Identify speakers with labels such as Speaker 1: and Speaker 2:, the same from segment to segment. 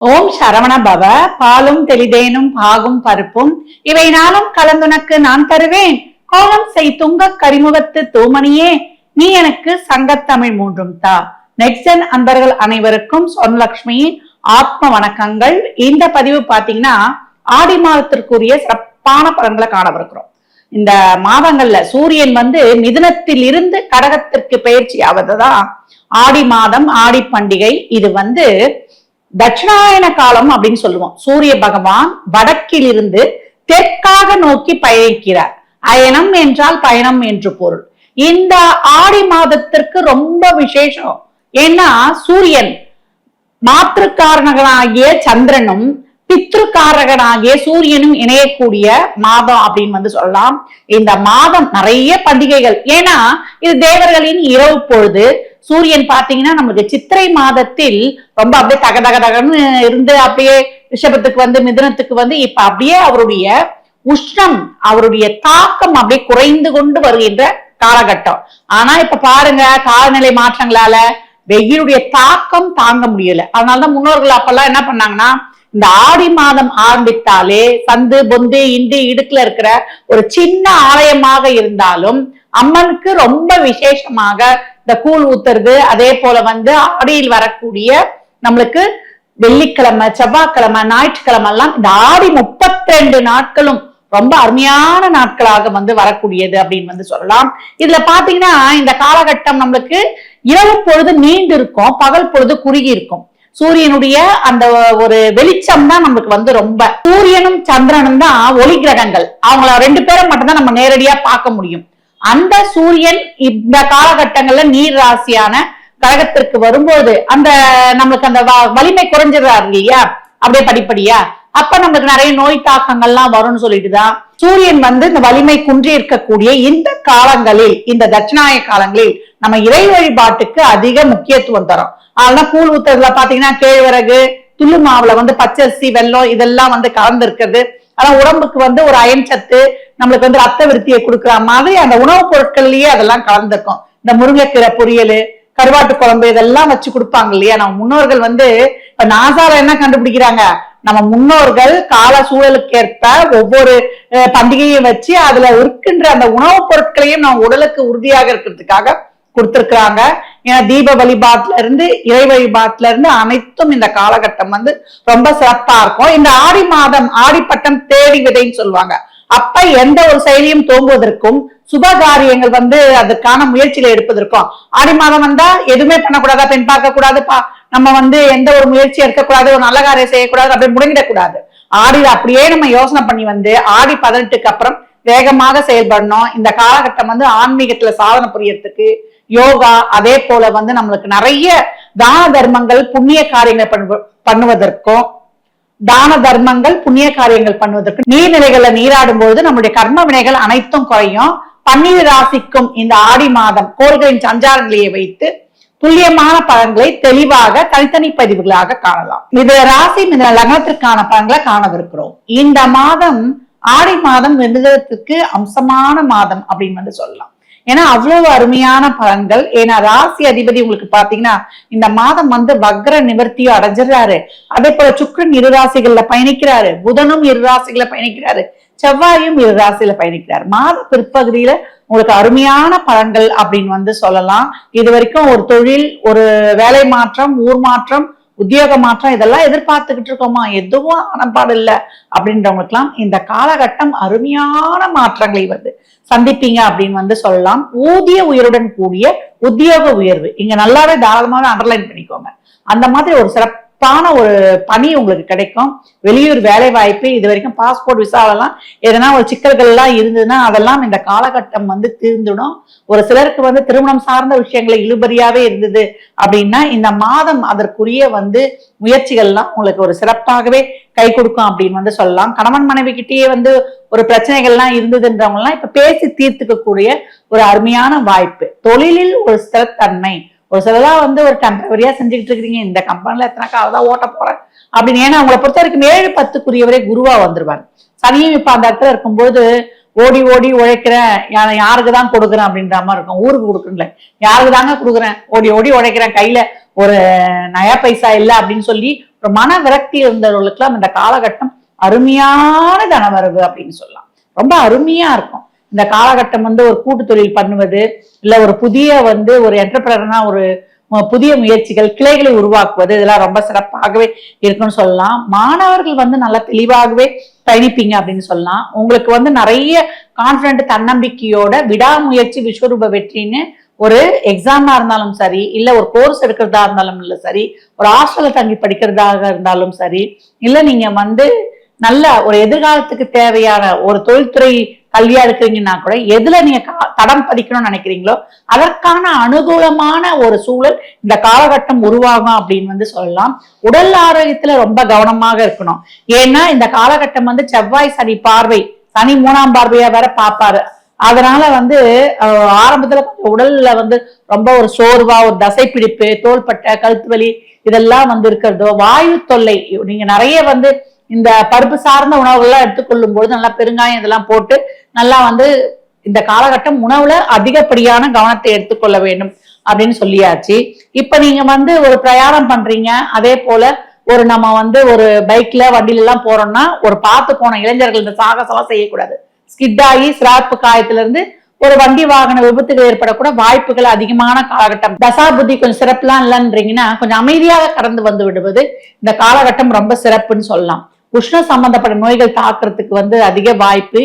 Speaker 1: ஓம் சரவண பவ. பாலும் தெளிதேனும் பாகும் பருப்பும் இவை நாளும் கலந்துனக்கு நான் தருவேன். கோலம் செய் துங்க கரிமுகத்து தூமணியே, நீ எனக்கு சங்கத்தமிழ் மூன்றும் தா. நெக்ஸ்டன் அன்பர்கள் அனைவருக்கும் சொர்ணலட்சுமியின் ஆத்ம வணக்கங்கள். இந்த பதிவு பாத்தீங்கன்னா ஆடி மாதத்திற்குரிய சிறப்பான பலன்களை காணவிருக்கிறோம். இந்த மாதங்கள்ல சூரியன் மிதுனத்தில் இருந்து கடகத்திற்கு பயிற்சி ஆவதுதான் ஆடி மாதம், ஆடி பண்டிகை. இது தட்சிணாயன காலம் அப்படின்னு சொல்லுவோம். சூரிய பகவான் வடக்கில் இருந்து தெற்காக நோக்கி பயணிக்கிறார். அயனம் என்றால் பயணம் என்று பொருள். இந்த ஆடி மாதத்திற்கு ரொம்ப விசேஷம். ஏன்னா சூரியன் மாற்றுக்காரகனாகிய சந்திரனும் பித்ருக்காரகனாகிய சூரியனும் இணையக்கூடிய மாதம் அப்படின்னு சொல்லலாம். இந்த மாதம் நிறைய பண்டிகைகள். ஏன்னா இது தேவர்களின் இரவு பொழுது. சூரியன் பாத்தீங்கன்னா நம்மளுக்கு சித்திரை மாதத்தில் ரொம்ப அப்படியே தகதகன்னு இருந்து அப்படியே ரிஷபத்துக்கு மிதுனத்துக்கு இப்ப அப்படியே அவருடைய உஷ்ணம், அவருடைய தாக்கம் அப்படியே குறைந்து கொண்டு வருகின்ற காலகட்டம். ஆனா இப்ப பாருங்க, காலநிலை மாற்றங்களால வெயிலுடைய தாக்கம் தாங்க முடியல. அதனாலதான் முன்னோர்கள் அப்பெல்லாம் என்ன பண்ணாங்கன்னா, இந்த ஆடி மாதம் ஆரம்பித்தாலே சந்து பொந்து இண்டு இடுக்குல இருக்கிற ஒரு சின்ன ஆலயமாக இருந்தாலும் அம்மனுக்கு ரொம்ப விசேஷமாக இந்த கூழ் ஊத்துறது, அதே போல ஆடியில் வரக்கூடிய நம்மளுக்கு வெள்ளிக்கிழமை, செவ்வாய்க்கிழமை, ஞாயிற்றுக்கிழமை எல்லாம் இந்த ஆடி 32 நாட்களும் ரொம்ப அருமையான நாட்களாக வரக்கூடியது அப்படின்னு சொல்லலாம். இதுல பாத்தீங்கன்னா இந்த காலகட்டம் நம்மளுக்கு இரவு பொழுது நீண்டு இருக்கும், பகல் பொழுது குறுகி இருக்கும். சூரியனுடைய அந்த ஒரு வெளிச்சம் தான் நமக்கு ரொம்ப. சூரியனும் சந்திரனும் தான் ஒளி கிரகங்கள். அவங்கள ரெண்டு பேரும் மட்டும்தான் நம்ம நேரடியா பார்க்க முடியும். அந்த சூரியன் இந்த காலகட்டங்கள்ல நீர் ராசியான கடகத்திற்கு வரும்போது அந்த நம்மளுக்கு அந்த வலிமை குறைஞ்சிடறாரு இல்லையா, அப்படியே படிப்படியா. அப்ப நம்மளுக்கு நிறைய நோய் தாக்கங்கள்லாம் வரும்னு சொல்லிட்டுதான் சூரியன் இந்த வலிமை குன்றி இருக்கக்கூடிய இந்த காலங்களில், இந்த தட்சிணாய காலங்களில் நம்ம இறை வழிபாட்டுக்கு அதிக முக்கியத்துவம் தரும். அதனால கூழ் ஊத்துறதுல பாத்தீங்கன்னா கேழ்வரகு, துள்ளு மாவுல பச்சரிசி, வெல்லம் இதெல்லாம் கலந்து இருக்கிறது. ஆனா உடம்புக்கு ஒரு அயன் சத்து, நம்மளுக்கு ரத்த விருத்தியை கொடுக்குற மாதிரி அந்த உணவுப் பொருட்கள்லயே அதெல்லாம் கலந்துருக்கும். இந்த முருங்கைக்கீரை பொரியல், கருவாட்டு குழம்பு இதெல்லாம் வச்சு கொடுப்பாங்க இல்லையா. நம்ம முன்னோர்கள் இப்ப நாசால என்ன கண்டுபிடிக்கிறாங்க, நம்ம முன்னோர்கள் கால சூழலுக்கு ஏற்ப ஒவ்வொரு பண்டிகையும் வச்சு அதுல இருக்கின்ற அந்த உணவுப் பொருட்களையும் நம்ம உடலுக்கு உறுதியாக இருக்கிறதுக்காக கொடுத்திருக்கிறாங்க. ஏன்னா தீப வழிபாட்டுல இருந்து இறை வழிபாட்டுல இருந்து அனைத்தும் இந்த காலகட்டம் ரொம்ப சிறப்பா இருக்கும். இந்த ஆடி மாதம் ஆடிப்பட்டம் தேடி விதைன்னு சொல்லுவாங்க. அப்ப எந்த ஒரு செயலியும் தோங்குவதற்கும் சுபகாரியங்கள் அதற்கான முயற்சியில எடுப்பதற்கும் ஆடி மாதம் எதுவுமே பண்ணக்கூடாதா, பெண் பார்க்க கூடாது, நம்ம எந்த ஒரு முயற்சி எடுக்கக்கூடாது, ஒரு நல்ல காரியம் செய்யக்கூடாது, அப்படி முடங்கிடக்கூடாது. ஆடியில அப்படியே நம்ம யோசனை பண்ணி ஆடி 18க்கு அப்புறம் வேகமாக செயல்படணும். இந்த காலகட்டம் ஆன்மீகத்துல சாதனை புரியறதுக்கு, யோகா, அதே போல நம்மளுக்கு நிறைய தான தர்மங்கள் புண்ணிய காரியங்கள் பண்ணுவதற்கும், தான தர்மங்கள் புண்ணிய காரியங்கள் பண்ணுவதற்கு, நீர்நிலைகள்ல நீராடும் பொழுது நம்முடைய கர்ம வினைகள் அனைத்தும் குறையும். 12 ராசிக்கும் இந்த ஆடி மாதம் கோள்களின் சஞ்சார நிலையை வைத்து துல்லியமான பலன்களை தெளிவாக தனித்தனி பதிவுகளாக காணலாம். இது ராசி லக்னத்திற்கான பலன்களை காணவிருக்கிறோம். இந்த மாதம் ஆடி மாதம் விருதுக்கு அம்சமான மாதம் அப்படின்னு சொல்லலாம். ஏன்னா அவ்வளவு அருமையான பலன்கள். ஏன்னா ராசி அதிபதி உங்களுக்கு பாத்தீங்கன்னா இந்த மாதம் வக்ர நிவர்த்தியும் அடைஞ்சிடறாரு. அதே போல சுக்கிரன் 2 ராசிகள்ல பயணிக்கிறாரு, புதனும் 2 ராசிகளை பயணிக்கிறாரு, செவ்வாயும் 2 ராசியில பயணிக்கிறார். மாத பிற்பகுதியில உங்களுக்கு அருமையான பலன்கள் அப்படின்னு சொல்லலாம். இது வரைக்கும் ஒரு தொழில், ஒரு வேலை மாற்றம், ஊர் மாற்றம், உத்தியோக மாற்றம் இதெல்லாம் எதிர்பார்த்துக்கிட்டு இருக்கோமா, எதுவும் அனப்பாடு இல்லை அப்படின்றவங்களுக்கு எல்லாம் இந்த காலகட்டம் அருமையான மாற்றங்களை சந்திப்பீங்க அப்படின்னு சொல்லலாம். ஊதிய உயருடன் கூடிய உத்தியோக உயர்வு இங்க நல்லாவே தாராளமாவே அண்டர்லைன் பண்ணிக்கோங்க. அந்த மாதிரி ஒரு சிறப்பான ஒரு பணி உங்களுக்கு கிடைக்கும். வெளியூர் வேலை வாய்ப்பு, இது வரைக்கும் பாஸ்போர்ட் விசாவெல்லாம் எதனா ஒரு சிக்கல்கள் எல்லாம் இருந்ததுன்னா அதெல்லாம் இந்த காலகட்டம் தீர்ந்துடும். ஒரு சிலருக்கு திருமணம் சார்ந்த விஷயங்களை இழுபறியாவே இருந்தது அப்படின்னா இந்த மாதம் அதற்குரிய முயற்சிகள்லாம் உங்களுக்கு ஒரு சிறப்பாகவே கை கொடுக்கும் அப்படின்னு சொல்லலாம். கணவன் மனைவி கிட்டேயே ஒரு பிரச்சனைகள்லாம் இருந்ததுன்றவங்க எல்லாம் இப்ப பேசி தீர்த்துக்க கூடிய ஒரு அருமையான வாய்ப்பு. தொழிலில் ஒரு ஸ்திரத்தன்மை, ஒரு சிலதான் ஒரு டெம்பரவரியா செஞ்சுக்கிட்டு இருக்கிறீங்க, இந்த கம்பெனில எத்தனை காலதான் ஓட்ட போறேன் அப்படின்னு. ஏன்னா அவங்களை பொறுத்த வரைக்கும் 7-10க்குரியவரே குருவா வந்துருவாரு. சனியும் இப்ப அந்த இடத்துல இருக்கும்போது ஓடி ஓடி உழைக்கிறேன், யாருக்கு தான் கொடுக்குறேன் அப்படின்ற மாதிரி இருக்கும். ஊருக்கு கொடுக்குறேன்ல, யாருக்கு தாங்க கொடுக்குறேன், ஓடி ஓடி உழைக்கிறேன், கையில ஒரு நயா பைசா இல்லை அப்படின்னு சொல்லி ஒரு மன விரக்தி இருந்தவர்களுக்கெல்லாம் இந்த காலகட்டம் அருமையான தனவரவு அப்படின்னு சொல்லலாம். ரொம்ப அருமையா இருக்கும் இந்த காலகட்டம். ஒரு கூட்டு தொழில் பண்ணுவது, இல்ல ஒரு புதிய ஒரு என்டர்பிரனரா ஒரு புதிய முயற்சிகள், கிளைகளை உருவாக்குவது, இதெல்லாம் ரொம்ப சிறப்பாகவே இருக்குன்னு சொல்லலாம். மாணவர்கள் நல்லா தெளிவாகவே பயணிப்பீங்க அப்படின்னு சொல்லலாம். உங்களுக்கு நிறைய கான்பிடன்ட், தன்னம்பிக்கையோட விடாமுயற்சி விஸ்வரூப வெற்றின்னு ஒரு எக்ஸாமா இருந்தாலும் சரி, இல்ல ஒரு கோர்ஸ் எடுக்கிறதா இருந்தாலும் இல்ல சரி, ஒரு ஹாஸ்டல்ல தங்கி படிக்கிறதாக இருந்தாலும் சரி, இல்ல நீங்க நல்ல ஒரு எதிர்காலத்துக்கு தேவையான ஒரு தொழில்துறை கல்வியா இருக்கிறீங்கன்னா கூட எதுல நீங்க தடம் பதிக்கணும்னு நினைக்கிறீங்களோ அதற்கான அனுகூலமான ஒரு சூழல் இந்த காலகட்டம் உருவாகும் அப்படின்னு சொல்லலாம். உடல் ஆரோக்கியத்துல ரொம்ப கவனமாக இருக்கணும். ஏன்னா இந்த காலகட்டம் செவ்வாய் சனி பார்வை, சனி 3ஆம் பார்வையா வேற பாப்பாரு. அதனால ஆரம்பத்துல கொஞ்சம் உடல்ல ரொம்ப ஒரு சோர்வா, ஒரு தசைப்பிடிப்பு, தோள்பட்டை, கழுத்து வலி இதெல்லாம் இருக்கிறதோ, வாயு தொல்லை, நீங்க நிறைய இந்த பருப்பு சார்ந்த உணவுகள்லாம் எடுத்துக்கொள்ளும் பொழுது நல்லா பெருங்காயம் இதெல்லாம் போட்டு நல்லா இந்த காலகட்டம் உணவுல அதிகப்படியான கவனத்தை எடுத்துக்கொள்ள வேண்டும் அப்படின்னு சொல்லியாச்சு. இப்ப நீங்க ஒரு பிரயாணம் பண்றீங்க, அதே போல நம்ம ஒரு பைக்ல வண்டியில எல்லாம் போறோம்னா ஒரு பார்த்து போன இளைஞர்கள் இந்த சாகசம் செய்யக்கூடாது. ஸ்கிட் ஆகி சிராப்பு காயத்துல இருந்து ஒரு வண்டி வாகன விபத்துகள் ஏற்படக்கூட வாய்ப்புகள் அதிகமான காலகட்டம். தசா புத்தி கொஞ்சம் சிறப்புலாம் இல்லைன்றீங்கன்னா கொஞ்சம் அமைதியாக கடந்து விடுவது இந்த காலகட்டம் ரொம்ப சிறப்புன்னு சொல்லலாம். உஷ்ண சம்பந்தப்பட்ட நோய்கள் தாக்குறதுக்கு அதிக வாய்ப்பு.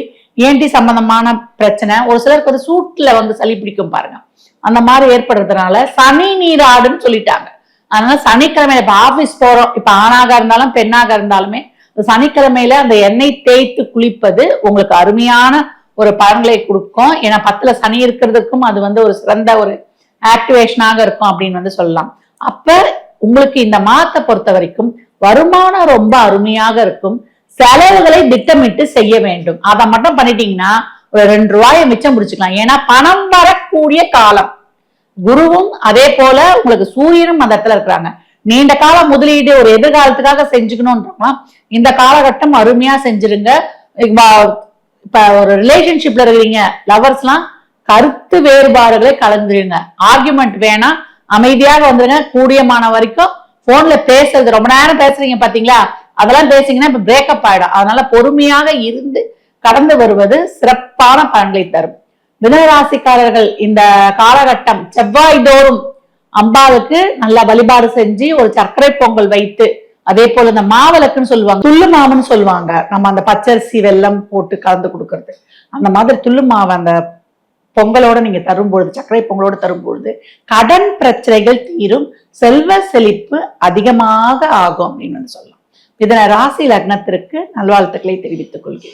Speaker 1: ஏன்டி சம்பந்தமான பிரச்சனை, ஒரு சிலருக்கு சூட்ல சளி பிடிக்கும் பாருங்க, அந்த மாதிரி ஏற்படுறதுனால சனி நீராடுன்னு சொல்லிட்டாங்க. அதனால சனிக்கிழமையில இப்ப ஆபீஸ் போறோம், இப்ப ஆணாக இருந்தாலும் பெண்ணாக இருந்தாலுமே சனிக்கிழமையில அந்த எண்ணெய் தேய்த்து குளிப்பது உங்களுக்கு அருமையான ஒரு பலன்களை கொடுக்கும். ஏன்னா 10ல சனி இருக்கிறதுக்கும் அது ஒரு சிறந்த ஒரு ஆக்டிவேஷனாக இருக்கும் அப்படின்னு சொல்லலாம். அப்ப உங்களுக்கு இந்த மாதத்தை பொறுத்த வரைக்கும் வருமானம் ரொம்ப அருமையாக இருக்கும். செலவுகளை திட்டமிட்டு செய்ய வேண்டும். அதை மட்டும் பண்ணிட்டீங்கன்னா ஒரு 2 ரூபாயை மிச்சம் பிடிச்சுக்கலாம். ஏன்னா பணம் வரக்கூடிய காலம். குருவும் அதே போல உங்களுக்கு சூரியனும் அந்த இடத்துல இருக்கிறாங்க. நீண்ட கால முதலீடு ஒரு எதிர்காலத்துக்காக செஞ்சுக்கணும்ன்றா இந்த காலகட்டம் அருமையா செஞ்சிருங்க. இப்ப ஒரு ரிலேஷன்ஷிப்ல இருக்கிறீங்க லவர்ஸ் எல்லாம் கருத்து வேறுபாடுகளை கலந்துருங்க. ஆர்குமெண்ட் வேணாம், அமைதியாக வந்துருங்க. கூடியமான வரைக்கும் போன்ல பேசுறது, ரொம்ப நேரம் பேசுறீங்க பாத்தீங்களா, அதெல்லாம் பேசிங்கன்னா இப்ப பிரேக்கப் ஆயிடும். அதனால பொறுமையாக இருந்து கடந்து வருவது சிறப்பான பலன்களை தரும். மிதுனராசிக்காரர்கள் இந்த காலகட்டம் செவ்வாய் தோறும் அம்பாவுக்கு நல்ல வழிபாடு செஞ்சு ஒரு சர்க்கரை பொங்கல் வைத்து, அதே போல இந்த மாவிளக்குன்னு சொல்லுவாங்க, துள்ளு மாவுன்னு சொல்லுவாங்க, நம்ம அந்த பச்சரிசி வெல்லம் போட்டு கலந்து கொடுக்கறது, அந்த மாதிரி துள்ளு மாவு அந்த பொங்கலோட நீங்க தரும்பொழுது, சர்க்கரை பொங்கலோட தரும்பொழுது கடன் பிரச்சனைகள் தீரும், செல்வ செழிப்பு அதிகமாக ஆகும் அப்படின்னு சொல்லலாம். இதன ராசி லக்னத்திற்கு நல்வாழ்த்துக்களை தெரிவித்துக் கொள்கிறேன்.